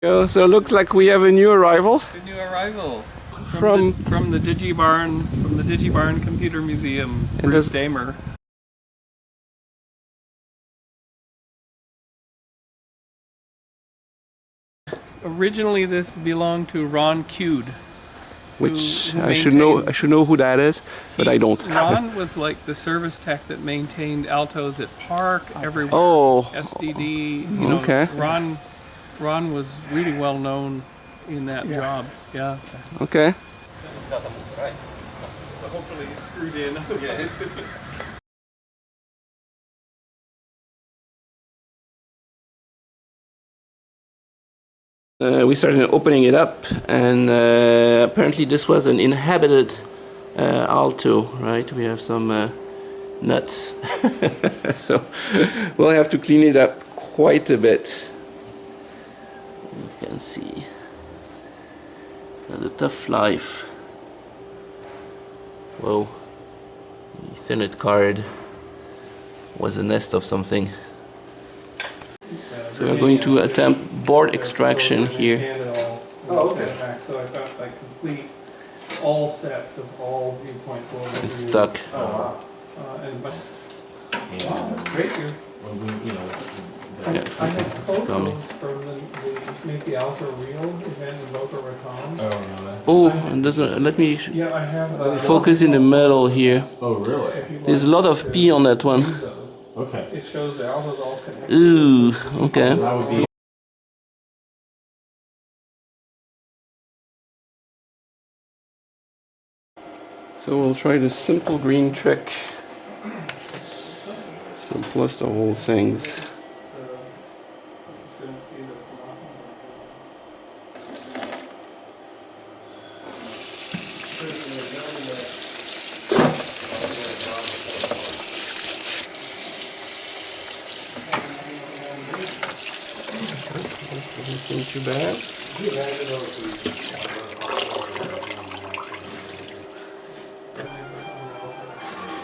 So it looks like we have a new arrival. A new arrival From the Digibarn Computer Museum. Bruce Damer. Originally, this belonged to Ron Cud, which I should know who that is, but I don't. Ron was like the service tech that maintained Altos at Park everywhere. Oh, SDD. You know, okay. Ron was really well known in that job. Yeah. Okay. So hopefully it's screwed in. Yes. We started opening it up, and apparently this was an inhabited Alto, right? We have some nuts, so we'll have to clean it up quite a bit. You can see the tough life. Whoa, the Ethernet card was a nest of something. So we're going to attempt board extraction here. Oh, okay. So I got like complete all sets of all viewpoint boards. It's stuck. Oh, wow. Great here. Yeah, I have photos from the Make the Alto Real event in Boca Raton. Oh, and let me Yeah, I have focus in the middle here. Oh, really? There's a lot of P on that one. Okay. It shows the Altos all connected. Ooh, okay. That would be. So we'll try the simple green trick. Simplest of all things. Nothing too bad.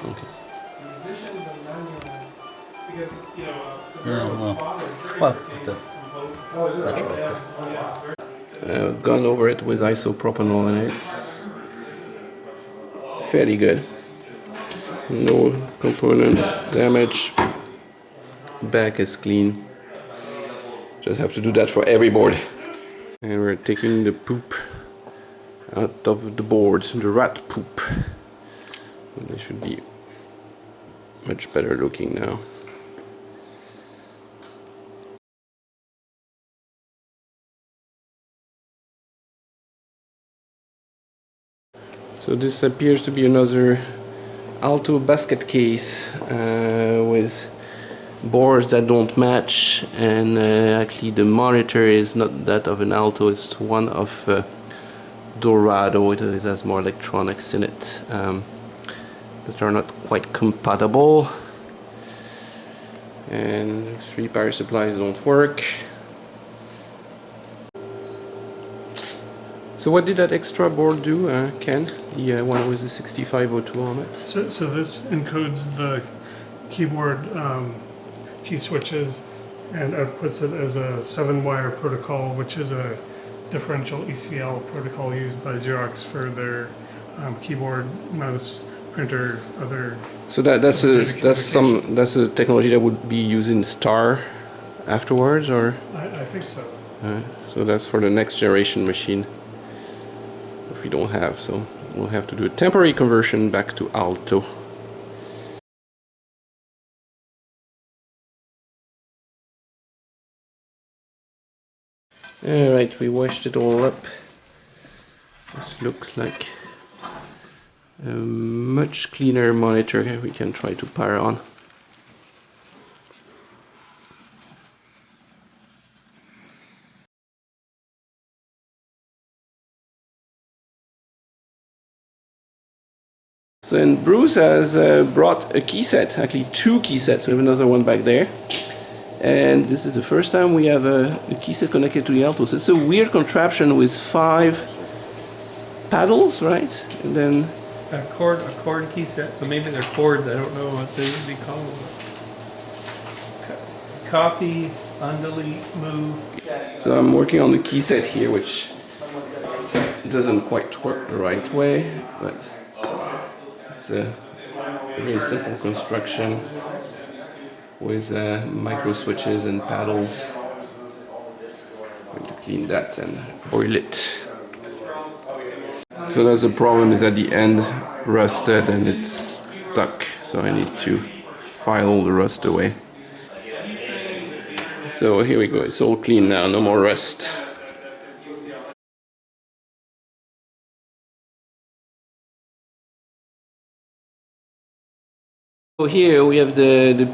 Okay. Gone over it with isopropanol and it's fairly good. No components damage. Back is clean. Just have to do that for every board. And we're taking the poop out of the board, the rat poop. And they should be much better looking now. So this appears to be another Alto basket case with boards that don't match, and actually the monitor is not that of an Alto, it's one of Dorado. It has more electronics in it that are not quite compatible, and 3 power supplies don't work. So what did that extra board do, Ken? The one with the 6502 on it? So this encodes the keyboard key switches and outputs it as a 7-wire protocol, which is a differential ECL protocol used by Xerox for their keyboard, mouse, printer, other. So that's a technology that would be used in Star afterwards, or? I think so. So that's for the next generation machine, which we don't have. So we'll have to do a temporary conversion back to Alto. Alright, we washed it all up. This looks like a much cleaner monitor. We can try to power on. So and Bruce has brought a keyset, actually 2 keysets. We have another one back there. And this is the first time we have a keyset connected to the Alto. So it's a weird contraption with 5 paddles, right? And then a chord keyset. So maybe they're chords. I don't know what they would be called. copy, undelete, move. So I'm working on the keyset here, which doesn't quite work the right way, but it's a very simple construction with micro switches and paddles. I'm going to clean that and oil it. So that's the problem, is at the end rusted and it's stuck, so I need to file all the rust away. So here we go, it's all clean now, no more rust. So here we have the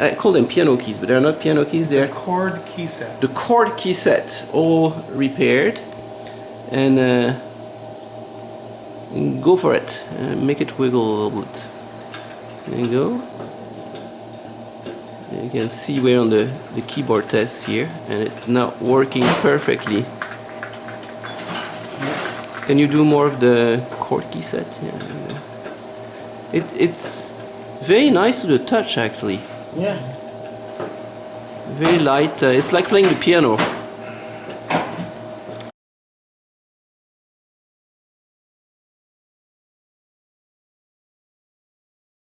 I call them piano keys, but they're not piano keys, they're Chord Keyset. the Chord Keyset, all repaired. And go for it, make it wiggle a little bit. There you go. You can see we're on the keyboard test here, and it's now working perfectly. Can you do more of the Chord Keyset? Yeah. It's very nice to the touch, actually. Yeah. Very light. It's like playing the piano.